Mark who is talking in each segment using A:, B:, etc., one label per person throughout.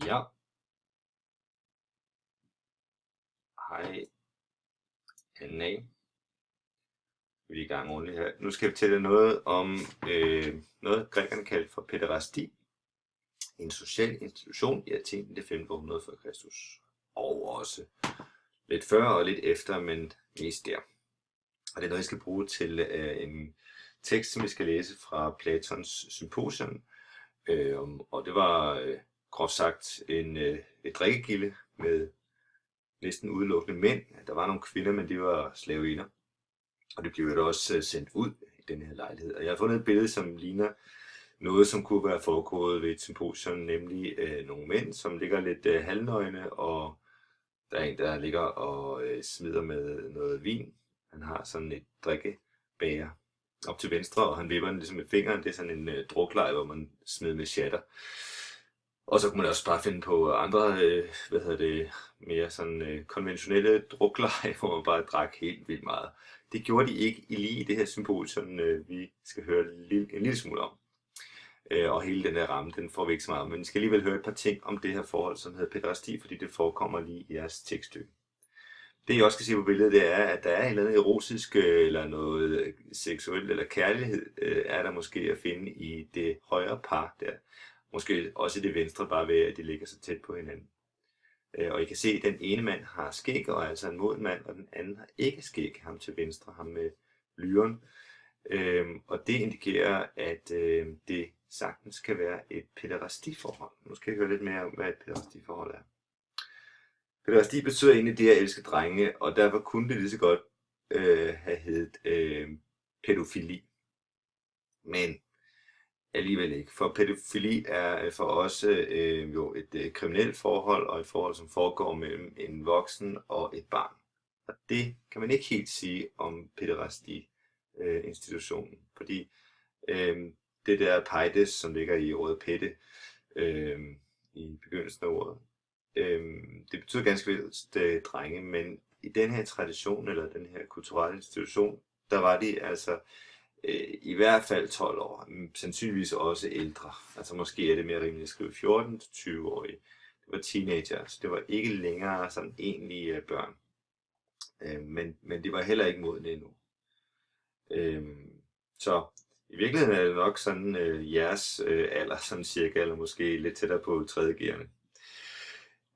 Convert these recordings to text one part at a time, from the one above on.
A: Ja, hej Anna. Vi er i gang ordentligt her. Nu skal jeg fortælle noget om noget, grækerne kaldte for pæderasti. En social institution i Athen i det 5. århundrede før Kristus. Og også lidt før og lidt efter, men mest der. Og det er noget, jeg skal bruge til en tekst, som vi skal læse fra Platons Symposion. Og det var groft sagt et drikkegilde med næsten udelukkende mænd. Der var nogle kvinder, men de var slaveinder. Og det blev jo også sendt ud i den her lejlighed. Og jeg har fundet et billede, som ligner noget, som kunne være foregået ved et symposium, nemlig nogle mænd, som ligger lidt halvnøgne, og der er en, der ligger og smider med noget vin. Han har sådan et drikkebæger op til venstre, og han vipper den ligesom med fingeren. Det er sådan en drukleje, hvor man smider med shatter. Og så kunne man også bare finde på andre, mere sådan konventionelle drukleje, hvor man bare drak helt vildt meget. Det gjorde de ikke lige i det her symposium, vi skal høre en lille smule om. Og hele den her ramme, den får vi ikke så meget om. Men vi skal alligevel høre et par ting om det her forhold, som hedder pæderasti, fordi det forekommer lige i jeres tekststykke. Det I også kan se på billedet, det er, at der er et eller andet erotisk, eller noget seksuelt, eller kærlighed, er der måske at finde i det højre par der. Måske også i det venstre, bare ved at de ligger så tæt på hinanden. Og I kan se, at den ene mand har skæg, og er altså en moden mand, og den anden har ikke skæg, ham til venstre, ham med lyren. Og det indikerer, at det sagtens kan være et pæderastiforhold. Nu skal jeg høre lidt mere om, hvad et pæderastiforhold er. Pæderasti betyder egentlig det at elske drenge, og derfor kunne det lige så godt have heddet pædofili. Men alligevel ikke, for pædofili er for os jo et kriminelt forhold, og et forhold, som foregår mellem en voksen og et barn. Og det kan man ikke helt sige om pæderasti-institutionen, fordi det der paides, som ligger i ordet pætte i begyndelsen af ordet, det betyder ganske vist drenge, men i den her tradition, eller den her kulturelle institution, der var de altså i hvert fald 12 år, sandsynligvis også ældre. Altså måske er det mere rimeligt at skrive 14-20-årige. Det var teenager, så det var ikke længere sådan egentlige børn. Men det var heller ikke modne endnu. Så i virkeligheden er det nok sådan jeres alder, sådan cirka, eller måske lidt tættere på 3. gearne.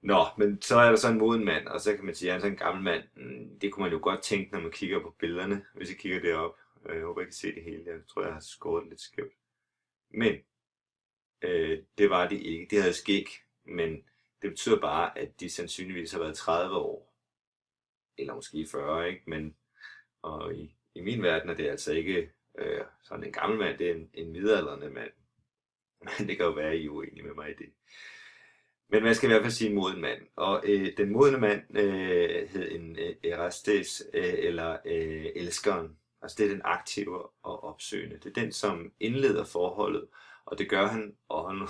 A: Nå, men så er der så en moden mand, og så kan man sige, at han er sådan en gammel mand. Det kunne man jo godt tænke, når man kigger på billederne, hvis I kigger derop. Jeg håber, I kan se det hele. Jeg tror, jeg har skåret lidt skævt. Men det var de ikke. De havde skæg, men det betyder bare, at de sandsynligvis har været 30 år. Eller måske 40, ikke? Men og i min verden er det altså ikke sådan en gammel mand, det er en midaldrende mand. Men det kan jo være, at I er uenige med mig i det. Men man skal i hvert fald sige en moden mand. Og den modne mand hed en erastes, eller elskeren. Altså det er den aktive og opsøgende. Det er den, som indleder forholdet, og det gør han, og nu,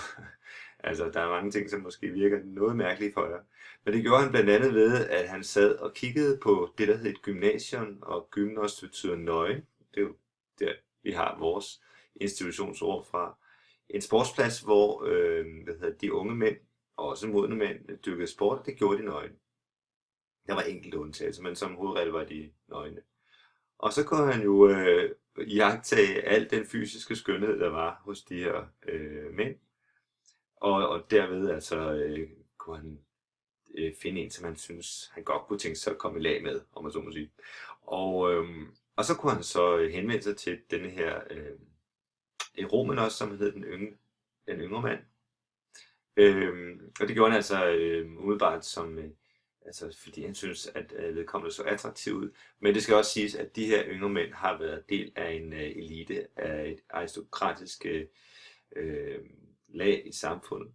A: altså der er mange ting, som måske virker noget mærkelige for jer. Men det gjorde han blandt andet ved, at han sad og kiggede på det, der hed et gymnasium, og gymnos betyder nøgen. Det er jo der, vi har vores institutionsord fra. En sportsplads, hvor de unge mænd, og også modne mænd, dyrkede sport, det gjorde de nøgne. Der var enkelte undtagelser, men som hovedregel var de nøgne. Og så kunne han jo iagttage al den fysiske skønhed, der var hos de her mænd. Og derved altså kunne han finde en, som han synes, han godt kunne tænke sig at komme i lag med, om man så må sige. Og så kunne han så henvende sig til denne her Eromenos, som hed den yngre mand. Og det gjorde han altså umiddelbart som... Altså fordi han synes, at vedkommende så attraktiv ud. Men det skal også siges, at de her yngre mænd har været del af en elite af et aristokratisk lag i samfundet.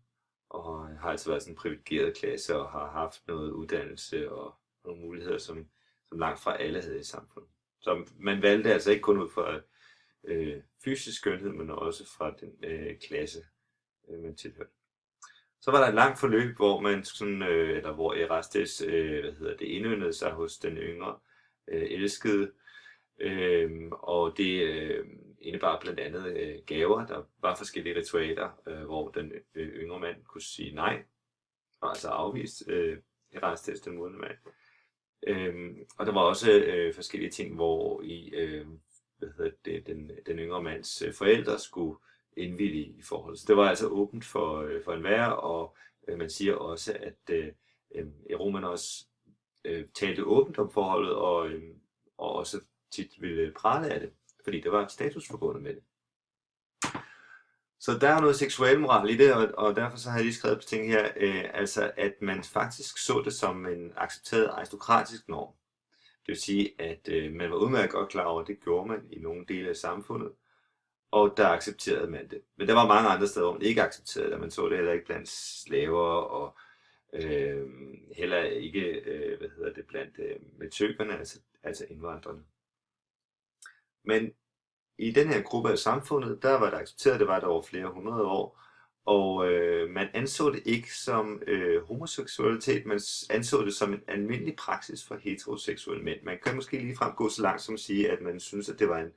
A: Og har altså været sådan en privilegeret klasse og har haft noget uddannelse og nogle muligheder, som langt fra alle havde i samfundet. Så man valgte altså ikke kun ud fra fysisk skønhed, men også fra den klasse, man tilhørte. Så var der et langt forløb, hvor man sådan, eller hvor Erastes indøndede sig hos den yngre elskede, og det indebar blandt andet gaver. Der var forskellige ritualer, hvor den yngre mand kunne sige nej, og altså afvist Herodes til den modne mand. Og der var også forskellige ting, hvor i den yngre mands forældre skulle indvillige i forhold. Så det var altså åbent for enhver, og man siger også, at Eromenos talte åbent om forholdet, og også tit ville prale af det, fordi der var status forbundet med det. Så der er noget seksuel moral i det, og derfor så har jeg lige skrevet på ting her, altså at man faktisk så det som en accepteret aristokratisk norm. Det vil sige, at man var udmærket godt klar over, at det gjorde man i nogle dele af samfundet, og der accepterede man det. Men der var mange andre steder, hvor man ikke accepterede det, man så det heller ikke blandt slaver, og heller ikke blandt metøkerne, altså indvandrerne. Men i den her gruppe af samfundet, der var det accepteret, det var der over flere hundrede år, og man anså det ikke som homoseksualitet, man anså det som en almindelig praksis for heteroseksuelle mænd. Man kan måske ligefrem gå så langt som at sige, at man synes, at det var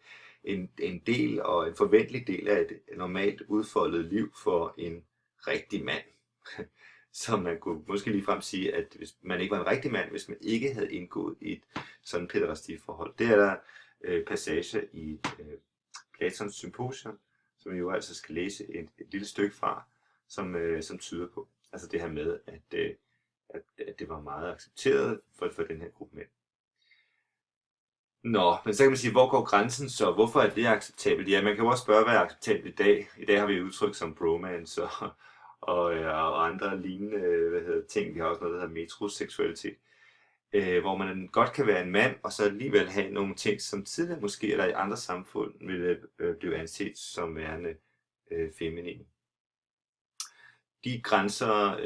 A: en del og en forventelig del af et normalt udfoldet liv for en rigtig mand. Så man kunne måske ligefrem sige, at hvis man ikke var en rigtig mand, hvis man ikke havde indgået i et sådan pæderastiforhold. Det er der passager i Platons Symposion, som vi jo altså skal læse et lille stykke fra, som tyder på. Altså det her med, at det var meget accepteret for den her gruppe mænd. Nå, men så kan man sige, hvor går grænsen så? Hvorfor er det acceptabelt? Ja, man kan jo også spørge, hvad er acceptabelt i dag? I dag har vi udtryk som bromance og andre lignende ting. Vi har også noget, der hedder metroseksualitet. Hvor man godt kan være en mand, og så alligevel have nogle ting, som tidligere måske eller i andre samfund ville blive anset som værende feminine. De grænser,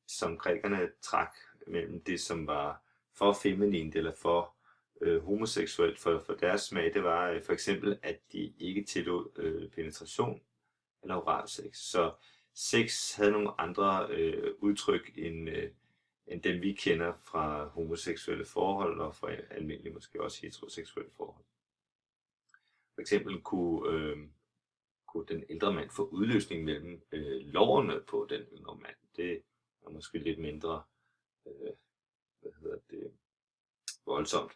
A: som grækerne trak mellem det, som var for feminint eller for homoseksuelt for deres smag, det var for eksempel, at de ikke tillod penetration eller oralsex. Så sex havde nogle andre udtryk end dem vi kender fra homoseksuelle forhold og fra almindelige måske også heteroseksuelle forhold. For eksempel kunne den ældre mand få udløsning mellem lårene på den yngre mand. Det er måske lidt mindre voldsomt.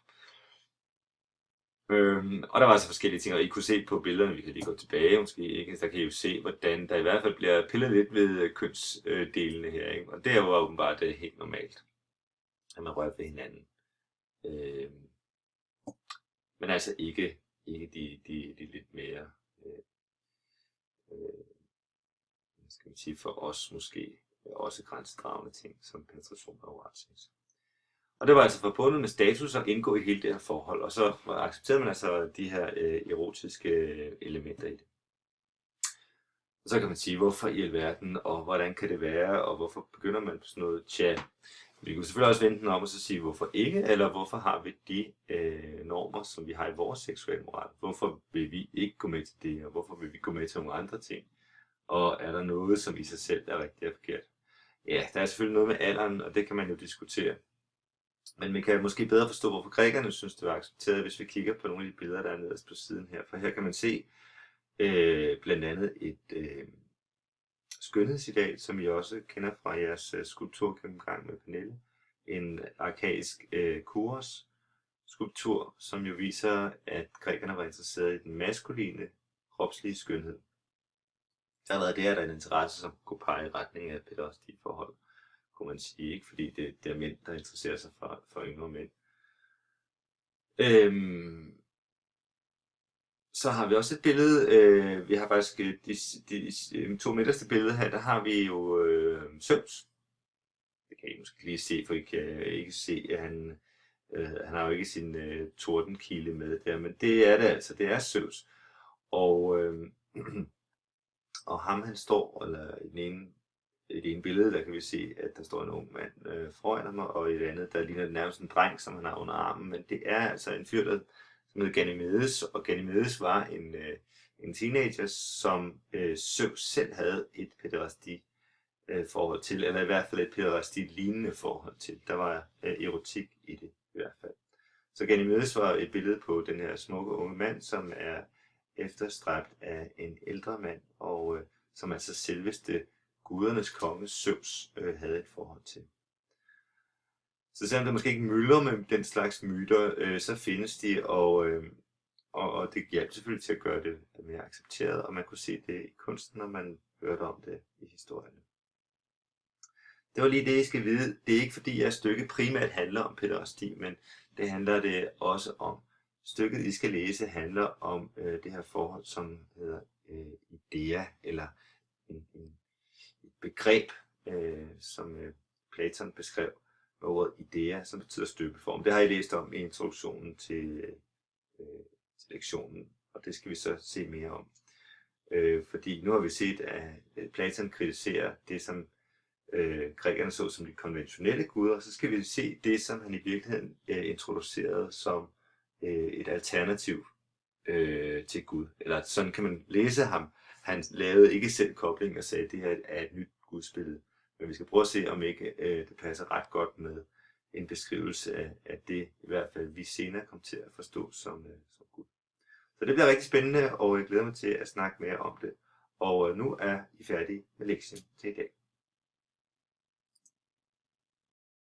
A: Og der var altså forskellige ting, og I kunne se på billederne, vi kan lige gå tilbage måske, ikke? Der kan I jo se, hvordan der i hvert fald bliver pillet lidt ved kønsdelene her, ikke? Og det er jo åbenbart helt normalt, at man rører ved hinanden. Men altså ikke de lidt mere, skal man sige, for os måske også grænsedragende ting, som penetration og oralsex. Og det var altså forbundet med status at indgå i hele det her forhold, og så accepterede man altså de her erotiske elementer i det. Og så kan man sige, hvorfor i alverden, og hvordan kan det være, og hvorfor begynder man på sådan noget? Tja, vi kunne selvfølgelig også vende den om og så sige, hvorfor ikke, eller hvorfor har vi de normer, som vi har i vores seksuelle moral? Hvorfor vil vi ikke gå med til det, og hvorfor vil vi gå med til nogle andre ting? Og er der noget, som i sig selv er rigtig og forkert? Ja, der er selvfølgelig noget med alderen, og det kan man jo diskutere. Men man kan måske bedre forstå, hvorfor grækerne synes, det var accepteret, hvis vi kigger på nogle af de billeder, der er nederst på siden her. For her kan man se blandt andet et skønhedsideal, som I også kender fra jeres skulpturgennemgang med Pernille. En arkaisk Kouros skulptur, som jo viser, at grækerne var interesseret i den maskuline, kropslige skønhed. Allerede der er der en interesse, som kunne pege i retning af pæderastiforhold, kunne man sige, ikke? Fordi det er mænd, der interesserer sig for yngre mænd. Så har vi også et billede, vi har faktisk de to midterste billeder her, der har vi jo Zeus. Det kan I måske lige se, for I kan ikke se, at han har jo ikke sin tordenkilde med der, men det er det altså, det er Zeus. Og ham han står, eller i det ene billede, der kan vi se, at der står en ung mand foran ham, og i det andet, der ligner det nærmest en dreng, som han har under armen, men det er altså en fyr, der hedder Ganymedes, og Ganymedes var en teenager, som Zeus selv havde et pæderasti forhold til, eller i hvert fald et pæderasti-lignende forhold til. Der var erotik i det i hvert fald. Så Ganymedes var et billede på den her smukke unge mand, som er efterstræbt af en ældre mand, og som altså selveste gudernes konge Zeus havde et forhold til. Så selvom der måske ikke mylder med den slags myter, så findes de, og det hjalp selvfølgelig til at gøre det mere accepteret, og man kunne se det i kunsten, når man hørte om det i historien. Det var lige det, I skal vide. Det er ikke fordi, at stykket primært handler om pæderasti, men det handler det også om. Stykket, I skal læse, handler om det her forhold, som hedder idea, eller et begreb, som Platon beskrev med ordet idea, som betyder støbeform. Det har I læst om i introduktionen til lektionen, og det skal vi så se mere om. Fordi nu har vi set, at Platon kritiserer det, som grækerne så som de konventionelle guder, og så skal vi se det, som han i virkeligheden introducerede som et alternativ til Gud. Eller sådan kan man læse ham. Han lavede ikke selv kobling og sagde, at det her er et nyt gudsbillede. Men vi skal prøve at se, om ikke det passer ret godt med en beskrivelse af det, i hvert fald vi senere kom til at forstå som Gud. Så det bliver rigtig spændende, og jeg glæder mig til at snakke mere om det. Og nu er I færdige med lektien til i dag.